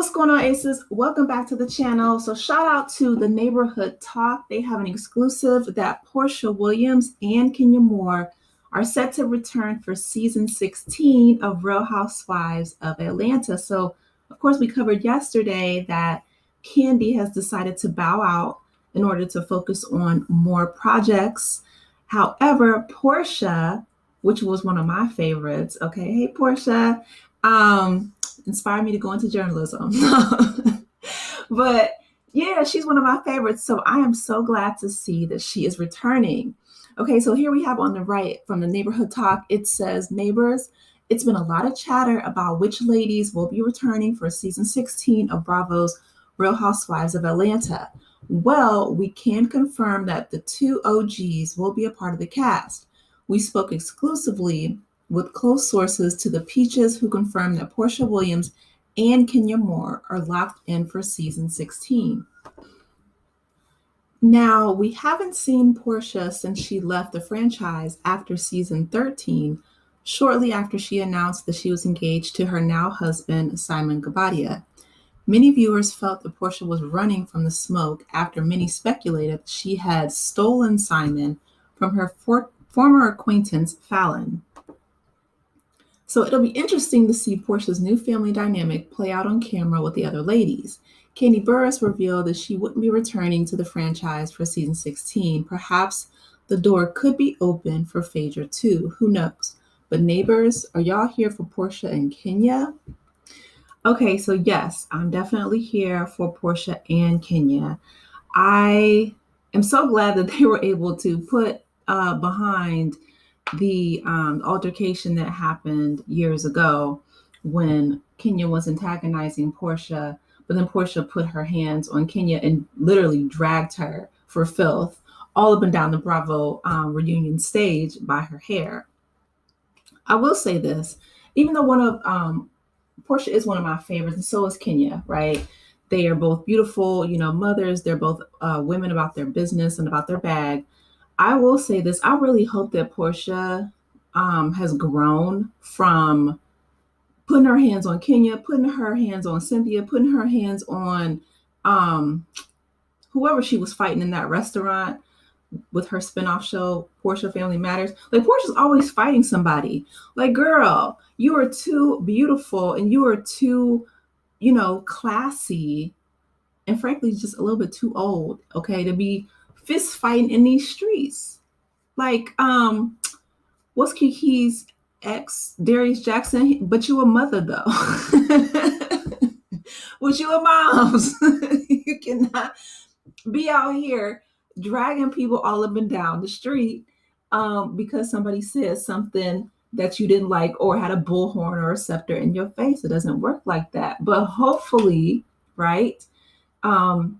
What's going on, Aces? Welcome back to the channel. So shout out to the Neighborhood Talk. They have an exclusive that Porsha Williams and Kenya Moore are set to return for season 16 of Real Housewives of Atlanta. So, of course, we covered yesterday that Kandi has decided to bow out in order to focus on more projects. However, Porsha, which was one of my favorites, okay, hey Porsha, inspired me to go into journalism. But yeah, she's one of my favorites. So I am so glad to see that she is returning. Okay, so here we have on the right from the Neighborhood Talk, it says, neighbors, it's been a lot of chatter about which ladies will be returning for season 16 of Bravo's Real Housewives of Atlanta. Well, we can confirm that the two OGs will be a part of the cast. We spoke exclusively with close sources to the Peaches, who confirmed that Porsha Williams and Kenya Moore are locked in for season 16. Now, we haven't seen Porsha since she left the franchise after season 13, shortly after she announced that she was engaged to her now husband, Simon Gabadia. Many viewers felt that Porsha was running from the smoke after many speculated she had stolen Simon from her former acquaintance, Fallon. So it'll be interesting to see Porsha's new family dynamic play out on camera with the other ladies. Kandi Burruss revealed that she wouldn't be returning to the franchise for season 16. Perhaps the door could be open for Phaedra too. Who knows? But neighbors, are y'all here for Porsha and Kenya? Okay, so yes, I'm definitely here for Porsha and Kenya. I am so glad that they were able to put behind the altercation that happened years ago when Kenya was antagonizing Porsha, but then Porsha put her hands on Kenya and literally dragged her for filth all up and down the Bravo reunion stage by her hair. I will say this, even though Porsha is one of my favorites, and so is Kenya, right? They are both beautiful, mothers. They're both women about their business and about their bag. I will say this. I really hope that Porsha has grown from putting her hands on Kenya, putting her hands on Cynthia, putting her hands on whoever she was fighting in that restaurant with her spinoff show, Porsha Family Matters. Like, Porsha's always fighting somebody. Like, girl, you are too beautiful and you are too, classy and frankly just a little bit too old, okay, to be fist fighting in these streets. Like, what's Kiki's ex, Darius Jackson? But you a mother though. But you a moms. You cannot be out here dragging people all up and down the street because somebody says something that you didn't like or had a bullhorn or a scepter in your face. It doesn't work like that. But hopefully, right? I'm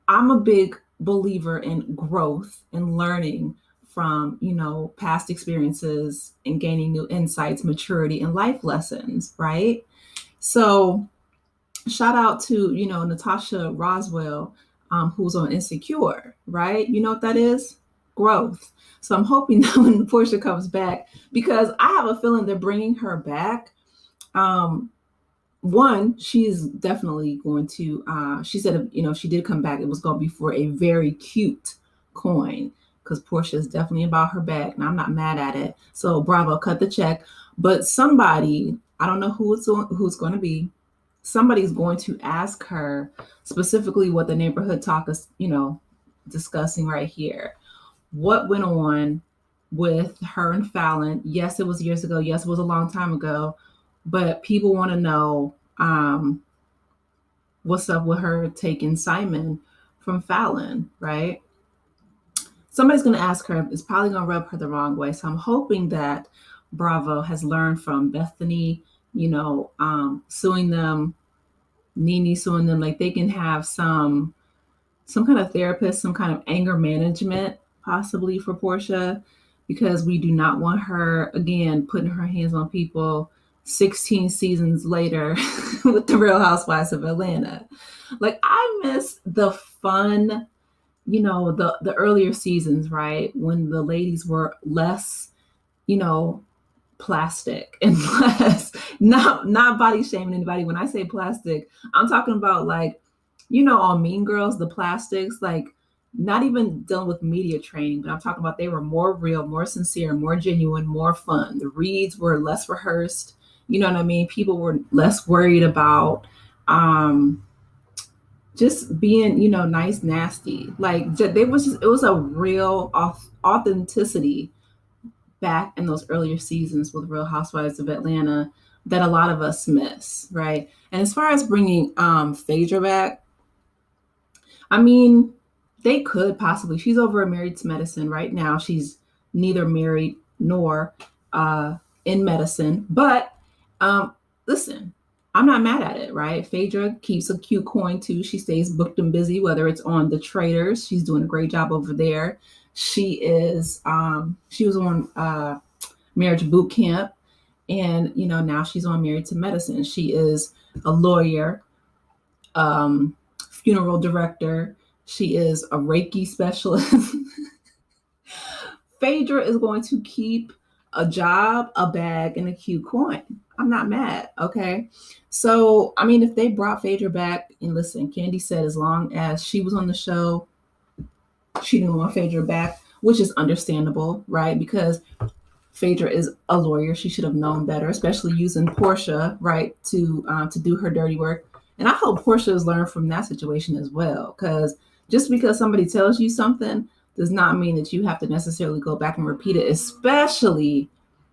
a big believer in growth and learning from, past experiences and gaining new insights, maturity, and life lessons, right? So shout out to, Natasha Roswell, who's on Insecure, right? You know what that is? Growth. So I'm hoping that when Porsha comes back, because I have a feeling they're bringing her back. One, she's definitely going to, she said, if she did come back, it was going to be for a very cute coin, because Porsha is definitely about her bag, and I'm not mad at it. So Bravo, cut the check. But somebody, I don't know who's going to be, somebody's going to ask her specifically what the Neighborhood Talk is, discussing right here. What went on with her and Fallon? Yes, it was years ago. Yes, it was a long time ago. But people want to know what's up with her taking Simon from Fallon, right? Somebody's going to ask her. It's probably going to rub her the wrong way. So I'm hoping that Bravo has learned from Bethany, suing them, Nene suing them, like they can have some kind of therapist, some kind of anger management possibly for Porsha, because we do not want her, again, putting her hands on people 16 seasons later with the Real Housewives of Atlanta. Like, I miss the fun, the earlier seasons, right? When the ladies were less, plastic and less Not body shaming anybody. When I say plastic, I'm talking about like, on Mean Girls, the plastics, like not even dealing with media training, but I'm talking about they were more real, more sincere, more genuine, more fun. The reads were less rehearsed. You know what I mean? People were less worried about um just being, nice, nasty. Like it was a real authenticity back in those earlier seasons with Real Housewives of Atlanta that a lot of us miss, right? And as far as bringing Phaedra back, I mean, they could possibly. She's over at Married to Medicine right now. She's neither married nor in medicine. But um, listen, I'm not mad at it, right? Phaedra keeps a cute coin too. She stays booked and busy, whether it's on The Traitors. She's doing a great job over there. She was on Marriage Boot Camp, and now she's on Married to Medicine. She is a lawyer, um, funeral director. She is a Reiki specialist. Phaedra is going to keep a job, a bag, and a cute coin. I'm not mad. Okay. So, I mean, if they brought Phaedra back, and listen, Candy said as long as she was on the show, she didn't want Phaedra back, which is understandable, right? Because Phaedra is a lawyer. She should have known better, especially using Porsha, right, to do her dirty work. And I hope Porsha has learned from that situation as well, because just because somebody tells you something does not mean that you have to necessarily go back and repeat it, especially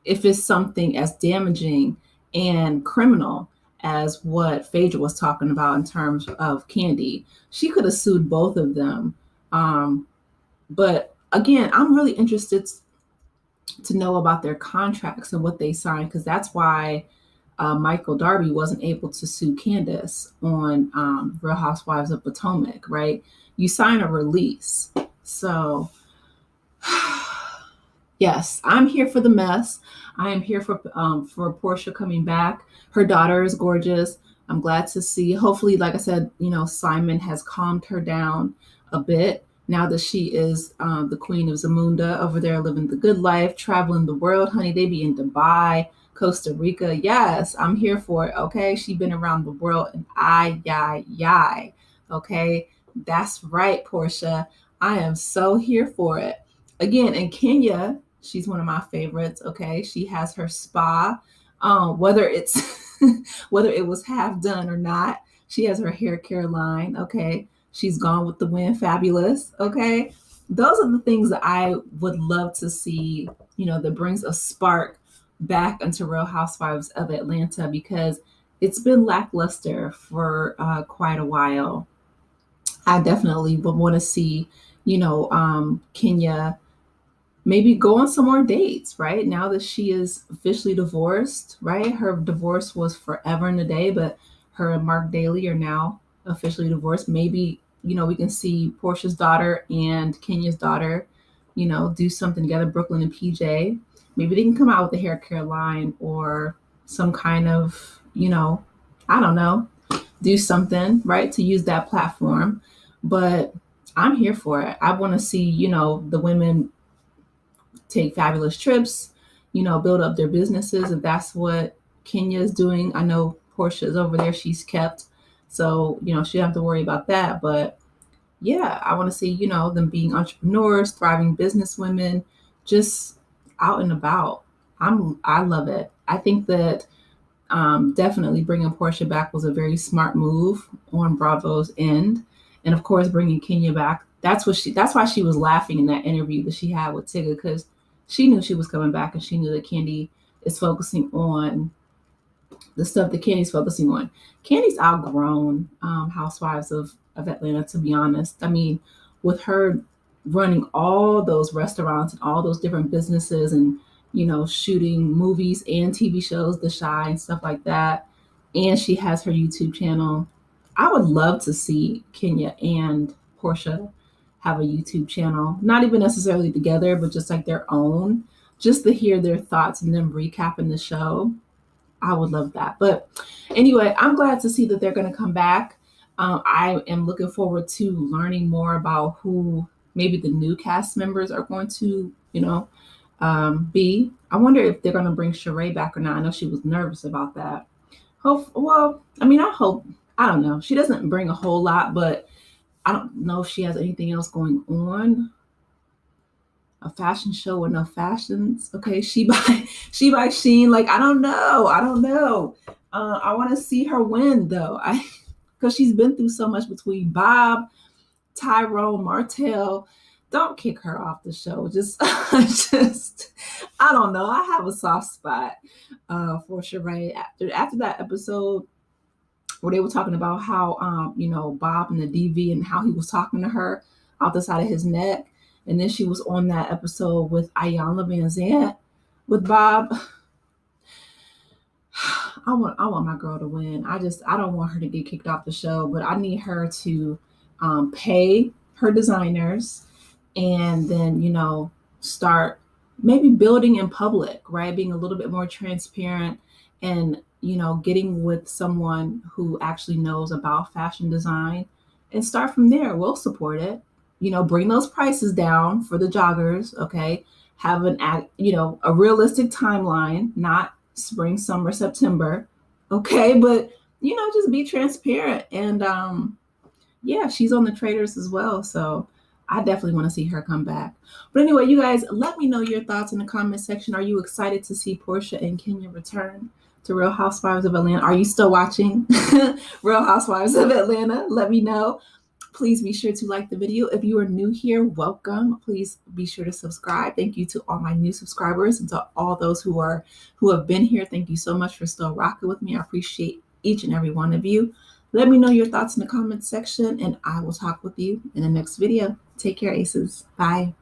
if it's something as damaging and criminal as what Phaedra was talking about in terms of Candy. She could have sued both of them. But again, I'm really interested to know about their contracts and what they signed, because that's why Michael Darby wasn't able to sue Candace on Real Housewives of Potomac, right? You sign a release. So, yes, I'm here for the mess. I am here for Porsha coming back. Her daughter is gorgeous. I'm glad to see. Hopefully, like I said, Simon has calmed her down a bit now that she is the queen of Zamunda over there living the good life, traveling the world, honey. They be in Dubai, Costa Rica. Yes, I'm here for it. Okay, she's been around the world, and yai. Okay, that's right, Porsha. I am so here for it. Again, in Kenya, she's one of my favorites. Okay, she has her spa. Whether it's whether it was half done or not, she has her hair care line. Okay, she's gone with the wind, fabulous. Okay, those are the things that I would love to see. That brings a spark back into Real Housewives of Atlanta, because it's been lackluster for quite a while. I definitely would want to see, Kenya maybe go on some more dates, right? Now that she is officially divorced, right? Her divorce was forever and a day, but her and Mark Daly are now officially divorced. Maybe, we can see Portia's daughter and Kenya's daughter, do something together, Brooklyn and PJ. Maybe they can come out with a hair care line or some kind of, I don't know, do something, right? To use that platform. But I'm here for it. I want to see, the women take fabulous trips, build up their businesses. If that's what Kenya is doing, I know Porsha is over there, she's kept. So, she don't have to worry about that. But yeah, I want to see, them being entrepreneurs, thriving business women, just out and about. I love it. I think that definitely bringing Porsha back was a very smart move on Bravo's end. And of course, bringing Kenya back, that's why she was laughing in that interview that she had with Tigger, because she knew she was coming back, and she knew that Candy is focusing on the stuff that Candy's focusing on. Candy's outgrown Housewives of Atlanta, to be honest. I mean, with her running all those restaurants and all those different businesses, and shooting movies and TV shows, The Shy and stuff like that, and she has her YouTube channel. I would love to see Kenya and Porsha have a YouTube channel, not even necessarily together, but just like their own, just to hear their thoughts and them recapping the show. I would love that. But anyway, I'm glad to see that they're going to come back. I am looking forward to learning more about who maybe the new cast members are going to, B, I wonder if they're going to bring Sheree back or not. I know she was nervous about that. I hope, I don't know. She doesn't bring a whole lot, but I don't know if she has anything else going on. A fashion show with no fashions. Okay, she by Sheen. Like, I don't know. I want to see her win though. Because she's been through so much between Bob, Tyrone, Martell. Don't kick her off the show. Just, I don't know. I have a soft spot for Sheree after that episode where they were talking about how Bob and the DV and how he was talking to her out the side of his neck, and then she was on that episode with Ayanna Van Zant with Bob. I want my girl to win. I don't want her to get kicked off the show, but I need her to pay her designers and then start maybe building in public, right? Being a little bit more transparent and getting with someone who actually knows about fashion design and start from there. We'll support it. Bring those prices down for the joggers, okay? Have a realistic timeline, not spring, summer, September, okay? But just be transparent. And yeah, she's on the traders as well, so I definitely want to see her come back. But anyway, you guys, let me know your thoughts in the comment section. Are you excited to see Porsha and Kenya return to Real Housewives of Atlanta? Are you still watching Real Housewives of Atlanta? Let me know. Please be sure to like the video. If you are new here, welcome. Please be sure to subscribe. Thank you to all my new subscribers and to all those who have been here. Thank you so much for still rocking with me. I appreciate each and every one of you. Let me know your thoughts in the comments section, and I will talk with you in the next video. Take care, Aces. Bye.